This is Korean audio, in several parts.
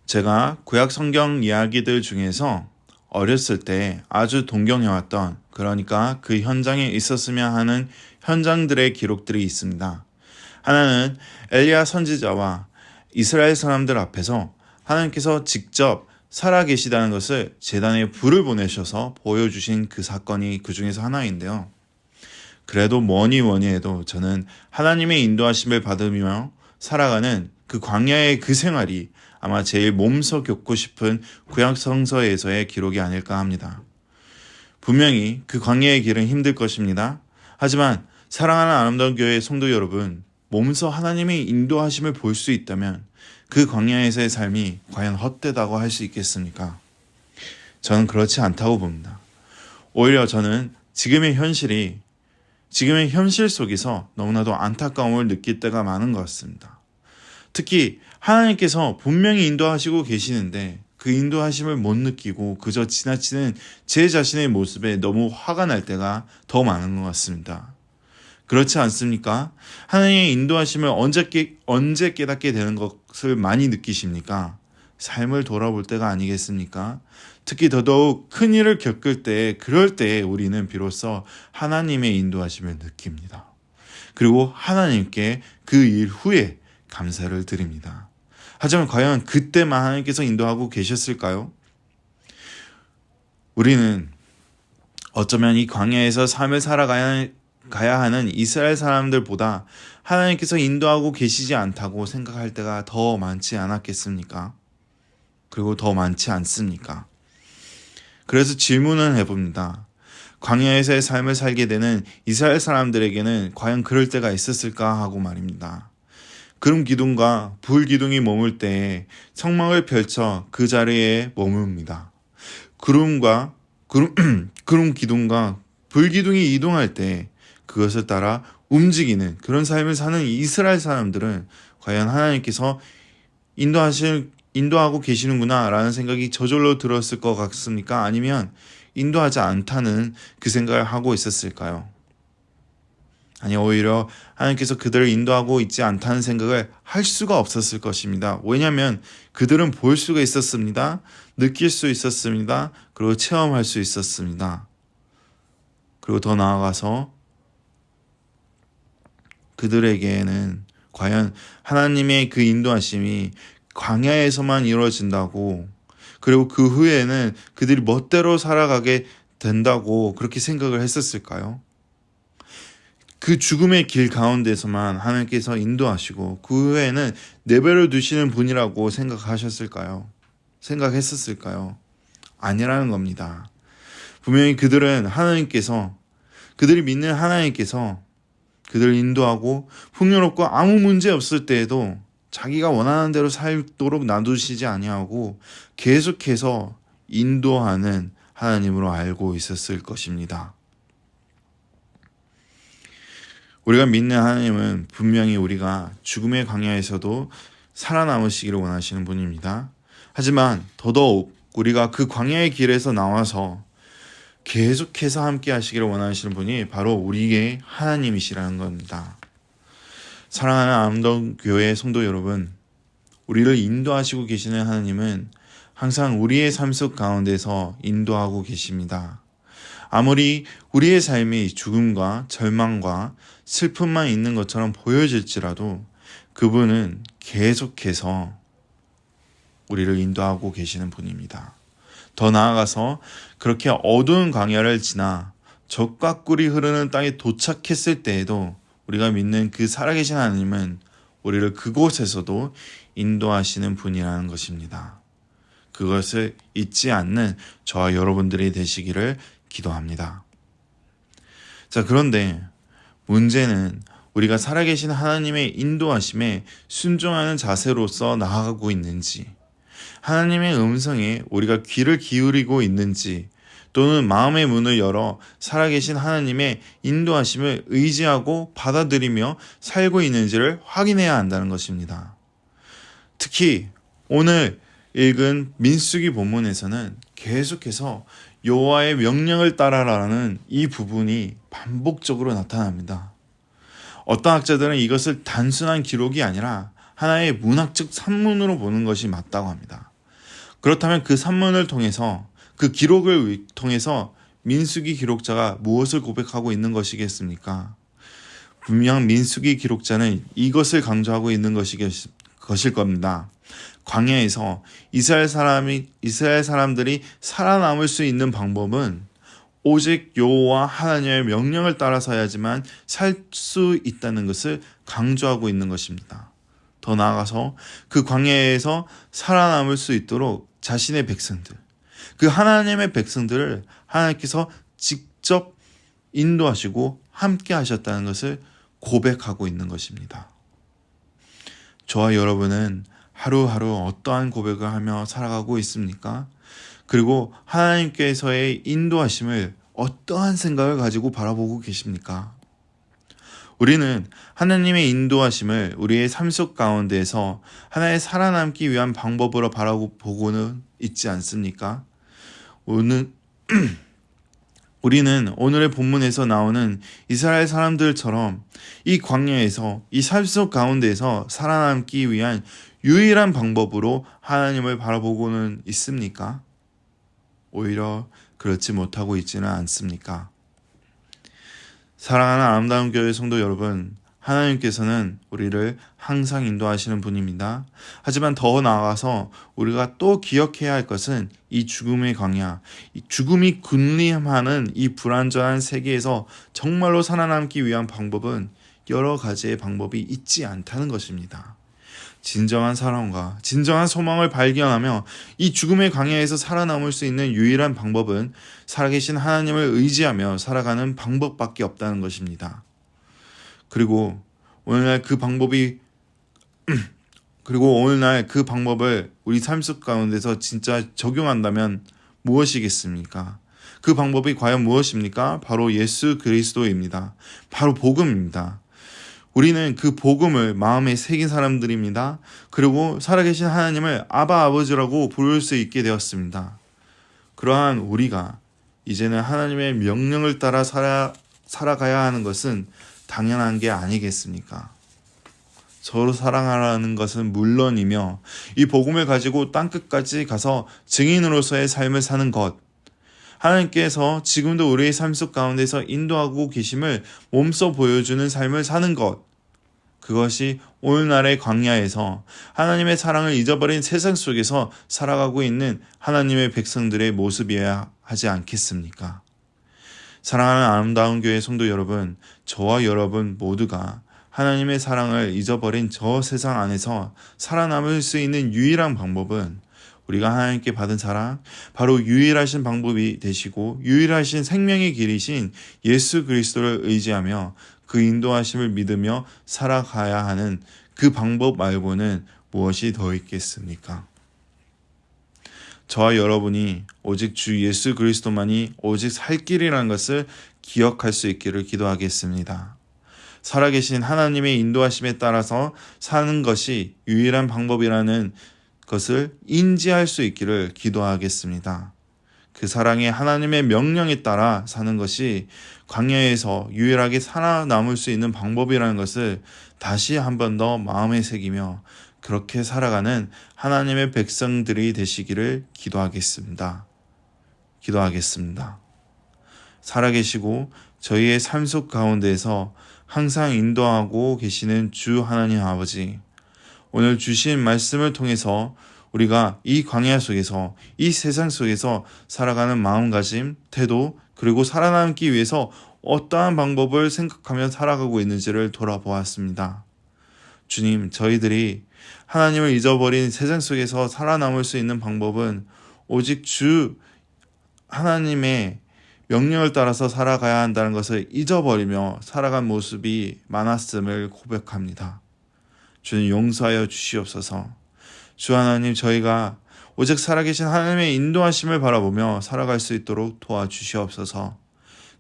제가 구약 성경 이야기들 중에서 어렸을 때 아주 동경해왔던, 그러니까 그 현장에 있었으면 하는 현장들의 기록들이 있습니다. 하나는 엘리야 선지자와 이스라엘 사람들 앞에서 하나님께서 직접 살아계시다는 것을 제단에 불을 보내셔서 보여주신 그 사건이 그 중에서 하나인데요. 그래도 뭐니 해도 저는 하나님의 인도하심을 받으며 살아가는 그 광야의 그 생활이 아마 제일 몸소 겪고 싶은 구약 성서에서의 기록이 아닐까 합니다. 분명히 그 광야의 길은 힘들 것입니다. 하지만 사랑하는 아름다운 교회 성도 여러분, 몸소 하나님의 인도하심을 볼 수 있다면 그 광야에서의 삶이 과연 헛되다고 할 수 있겠습니까? 저는 그렇지 않다고 봅니다. 오히려 저는 지금의 현실 속에서 너무나도 안타까움을 느낄 때가 많은 것 같습니다. 특히 하나님께서 분명히 인도하시고 계시는데 그 인도하심을 못 느끼고 그저 지나치는 제 자신의 모습에 너무 화가 날 때가 더 많은 것 같습니다. 그렇지 않습니까? 하나님의 인도하심을 언제 깨닫게 되는 것을 많이 느끼십니까? 삶을 돌아볼 때가 아니겠습니까? 특히 더더욱 큰 일을 겪을 때, 그럴 때에 우리는 비로소 하나님의 인도하심을 느낍니다. 그리고 하나님께 그 일 후에 감사를 드립니다. 하지만 과연 그때만 하나님께서 인도하고 계셨을까요? 우리는 어쩌면 이 광야에서 삶을 살아가야 하는 이스라엘 사람들보다 하나님께서 인도하고 계시지 않다고 생각할 때가 더 많지 않았겠습니까? 그리고 더 많지 않습니까? 그래서 질문을 해봅니다. 광야에서의 삶을 살게 되는 이스라엘 사람들에게는 과연 그럴 때가 있었을까 하고 말입니다. 구름 기둥과 불 기둥이 머물 때에 성막을 펼쳐 그 자리에 머뭅니다. 구름 기둥과 불 기둥이 이동할 때 그것을 따라 움직이는 그런 삶을 사는 이스라엘 사람들은 과연 하나님께서 인도하고 계시는구나 라는 생각이 저절로 들었을 것 같습니까? 아니면 인도하지 않다는 그 생각을 하고 있었을까요? 아니, 오히려 하나님께서 그들을 인도하고 있지 않다는 생각을 할 수가 없었을 것입니다. 왜냐하면 그들은 볼 수가 있었습니다. 느낄 수 있었습니다. 그리고 체험할 수 있었습니다. 그리고 더 나아가서 그들에게는 과연 하나님의 그 인도하심이 광야에서만 이루어진다고, 그리고 그 후에는 그들이 멋대로 살아가게 된다고 그렇게 생각을 했었을까요? 그 죽음의 길 가운데서만 하나님께서 인도하시고 그 후에는 내버려 두시는 분이라고 생각했었을까요? 아니라는 겁니다. 분명히 그들이 믿는 하나님께서 그들을 인도하고 풍요롭고 아무 문제 없을 때에도 자기가 원하는 대로 살도록 놔두시지 아니하고 계속해서 인도하는 하나님으로 알고 있었을 것입니다. 우리가 믿는 하나님은 분명히 우리가 죽음의 광야에서도 살아남으시기를 원하시는 분입니다. 하지만 더더욱 우리가 그 광야의 길에서 나와서 계속해서 함께 하시기를 원하시는 분이 바로 우리의 하나님이시라는 겁니다. 사랑하는 아름다운 교회 성도 여러분, 우리를 인도하시고 계시는 하나님은 항상 우리의 삶 속 가운데서 인도하고 계십니다. 아무리 우리의 삶이 죽음과 절망과 슬픔만 있는 것처럼 보여질지라도 그분은 계속해서 우리를 인도하고 계시는 분입니다. 더 나아가서 그렇게 어두운 광야를 지나 젖과 꿀이 흐르는 땅에 도착했을 때에도 우리가 믿는 그 살아계신 하나님은 우리를 그곳에서도 인도하시는 분이라는 것입니다. 그것을 잊지 않는 저와 여러분들이 되시기를 기도합니다. 자, 그런데 문제는 우리가 살아계신 하나님의 인도하심에 순종하는 자세로서 나아가고 있는지, 하나님의 음성에 우리가 귀를 기울이고 있는지, 또는 마음의 문을 열어 살아계신 하나님의 인도하심을 의지하고 받아들이며 살고 있는지를 확인해야 한다는 것입니다. 특히 오늘 읽은 민수기 본문에서는 계속해서 여호와의 명령을 따라라는 이 부분이 반복적으로 나타납니다. 어떤 학자들은 이것을 단순한 기록이 아니라 하나의 문학적 산문으로 보는 것이 맞다고 합니다. 그렇다면 그 산문을 통해서, 그 기록을 통해서 민수기 기록자가 무엇을 고백하고 있는 것이겠습니까? 분명 민수기 기록자는 이것을 강조하고 있는 것일 겁니다. 광야에서 이스라엘 사람들이 살아남을 수 있는 방법은 오직 여호와 하나님의 명령을 따라서야지만 살 수 있다는 것을 강조하고 있는 것입니다. 더 나아가서 그 광야에서 살아남을 수 있도록 자신의 백성들, 그 하나님의 백성들을 하나님께서 직접 인도하시고 함께 하셨다는 것을 고백하고 있는 것입니다. 저와 여러분은 하루하루 어떠한 고백을 하며 살아가고 있습니까? 그리고 하나님께서의 인도하심을 어떠한 생각을 가지고 바라보고 계십니까? 우리는 하나님의 인도하심을 우리의 삶 속 가운데에서 하나의 살아남기 위한 방법으로 바라보고는 있지 않습니까? 우리는 오늘의 본문에서 나오는 이스라엘 사람들처럼 이 광야에서, 이 삶 속 가운데에서 살아남기 위한 유일한 방법으로 하나님을 바라보고는 있습니까? 오히려 그렇지 못하고 있지는 않습니까? 사랑하는 아름다운 교회 성도 여러분, 하나님께서는 우리를 항상 인도하시는 분입니다. 하지만 더 나아가서 우리가 또 기억해야 할 것은 이 죽음의 광야, 이 죽음이 군림하는 이 불완전한 세계에서 정말로 살아남기 위한 방법은 여러 가지의 방법이 있지 않다는 것입니다. 진정한 사랑과 진정한 소망을 발견하며 이 죽음의 광야에서 살아남을 수 있는 유일한 방법은 살아계신 하나님을 의지하며 살아가는 방법밖에 없다는 것입니다. 그리고 오늘날 그 방법을 우리 삶 속 가운데서 진짜 적용한다면 무엇이겠습니까? 그 방법이 과연 무엇입니까? 바로 예수 그리스도입니다. 바로 복음입니다. 우리는 그 복음을 마음에 새긴 사람들입니다. 그리고 살아계신 하나님을 아바 아버지라고 부를 수 있게 되었습니다. 그러한 우리가 이제는 하나님의 명령을 따라 살아가야 하는 것은 당연한 게 아니겠습니까? 서로 사랑하라는 것은 물론이며 이 복음을 가지고 땅끝까지 가서 증인으로서의 삶을 사는 것, 하나님께서 지금도 우리의 삶 속 가운데서 인도하고 계심을 몸소 보여주는 삶을 사는 것, 그것이 오늘날의 광야에서 하나님의 사랑을 잊어버린 세상 속에서 살아가고 있는 하나님의 백성들의 모습이어야 하지 않겠습니까? 사랑하는 아름다운 교회 성도 여러분, 저와 여러분 모두가 하나님의 사랑을 잊어버린 저 세상 안에서 살아남을 수 있는 유일한 방법은 우리가 하나님께 받은 사랑, 바로 유일하신 방법이 되시고 유일하신 생명의 길이신 예수 그리스도를 의지하며 그 인도하심을 믿으며 살아가야 하는 그 방법 말고는 무엇이 더 있겠습니까? 저와 여러분이 오직 주 예수 그리스도만이 오직 살 길이라는 것을 기억할 수 있기를 기도하겠습니다. 살아계신 하나님의 인도하심에 따라서 사는 것이 유일한 방법이라는 것을 인지할 수 있기를 기도하겠습니다. 그 사랑의 하나님의 명령에 따라 사는 것이 광야에서 유일하게 살아남을 수 있는 방법이라는 것을 다시 한 번 더 마음에 새기며 그렇게 살아가는 하나님의 백성들이 되시기를 기도하겠습니다. 살아계시고 저희의 삶 속 가운데에서 항상 인도하고 계시는 주 하나님 아버지, 오늘 주신 말씀을 통해서 우리가 이 광야 속에서, 이 세상 속에서 살아가는 마음가짐, 태도, 그리고 살아남기 위해서 어떠한 방법을 생각하며 살아가고 있는지를 돌아보았습니다. 주님, 저희들이 하나님을 잊어버린 세상 속에서 살아남을 수 있는 방법은 오직 주 하나님의 명령을 따라서 살아가야 한다는 것을 잊어버리며 살아간 모습이 많았음을 고백합니다. 주님, 용서하여 주시옵소서. 주 하나님, 저희가 오직 살아계신 하나님의 인도하심을 바라보며 살아갈 수 있도록 도와주시옵소서.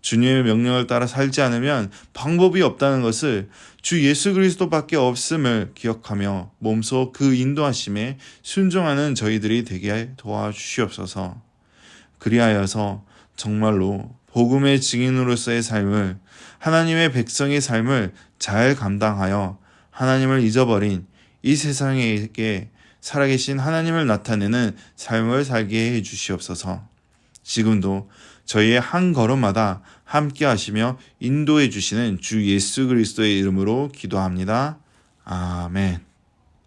주님의 명령을 따라 살지 않으면 방법이 없다는 것을, 주 예수 그리스도밖에 없음을 기억하며 몸소 그 인도하심에 순종하는 저희들이 되게 도와주시옵소서. 그리하여서 정말로 복음의 증인으로서의 삶을, 하나님의 백성의 삶을 잘 감당하여 하나님을 잊어버린 이 세상에게 살아계신 하나님을 나타내는 삶을 살게 해 주시옵소서. 지금도 저희의 한 걸음마다 함께 하시며 인도해 주시는 주 예수 그리스도의 이름으로 기도합니다. 아멘.